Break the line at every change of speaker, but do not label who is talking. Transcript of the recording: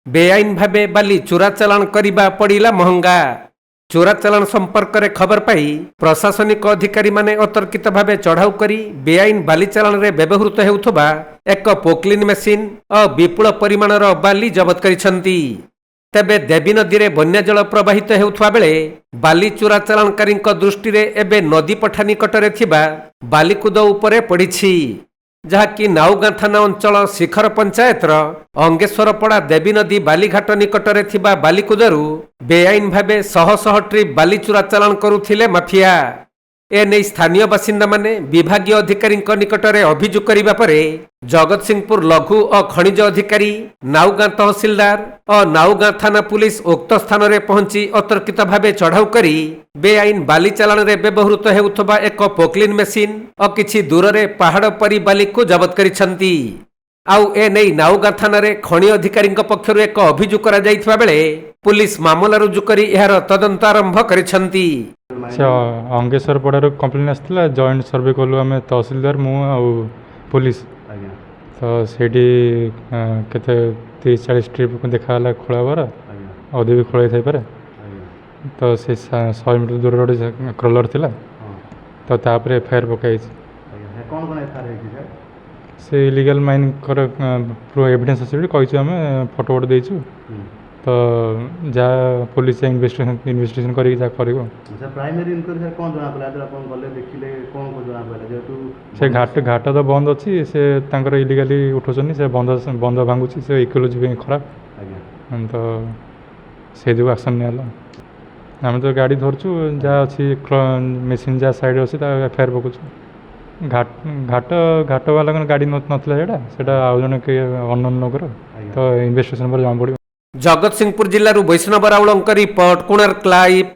बेआईन भावे बाली चोरा चालाण करिबा पड़िला महंगा। चोरा चालाण संपर्क में खबर पाई प्रशासनिक अधिकारी माने अतर्कित भावे चढ़ाऊ करी बेआईन बाली चालाण रे व्यवहृत हेउथबा एक पोक्लिन मेसिन और विपुल परिमाणर बाली जबत करिसंती। तेबे देवी नदी में बन्या जल प्रवाहित हेउथबा बेले बाली चोरा चालाणकारी दृष्टि रे एबे नदी पठा निकटरे थिबा बालीकुद उपरे पड़िछि, जहाँकि नाउगां थाना अंचल शिखर पंचायतर अंगेश्वरपड़ा देवी नदी बालीघाट निकटरे थिबा बालीकुदरू बेआईन भावे शह शह ट्रिप बाली चोरा चालाण करुथिले माफिया। एने स्थानीय बासिंदा माने विभागीय अधिकारी निकटरे अभियोग करिबा परे जगतसिंहपुर लघु और खनिज अधिकारी, नाउगां तहसीलदार और नाउगां थाना पुलिस उक्त स्थान में पहुंची अतर्कित भावे चढ़ाऊ करी बेआईन बाली चालाण रे व्यवहृत हेउथबा एक पोक्लिन मेसिन और किछि दूर रे पहाड़ परी बाली को जबत करिसंती। आउ ए नहीं नाउगां थाना रे खनि अधिकारी पक्षरु एक अभियोग करा जाइथिबा बेले पुलिस मामला रुजु करी एहार तदंत आरंभ करिसंती।
अंगेश्वर पड़ार कंप्लेन आसला जॉइंट सर्वे कलु आम तहसीलदार मु पुलिस तो सेठी केते 30-40 ट्रिप देखा खोलाबार अधी भी खोल थाईपे तो से 100 मीटर दूर गोटे क्रलर थिला तो तापर एफआईआर पकाई से इलीगल माइन कर एविडेंस अच्छे कही आम फोटो फोटो देचु तो जहाँ पुलिस इन्वेस्टिगेशन करी जा करिवो।
प्राइमरी इनक्वारी सर कोन जना पला अपन गले देखिले कोन को जना पला जेतु
से घाट तो बंद अच्छी से तांकर इलीगली उठोचनी से बंद भांगुची से इकोलॉजी पे खराब आज्ञा तो से जो एक्शन नियाला आम तो गाड़ी धरचु जहाँ अच्छी मेसीन जहाँ साइड अच्छी एफआईआर पकाउछु। घाट वाला गाड़ी नथला सेटा आउ जने के अननोन नगर तो इन्वेस्टिगेशन पर जमा पड़ो।
जगतसिंहपुर जिल्लारू वैष्णव राउळଙ୍କ रिपोर्ट कोणार्क लाइव।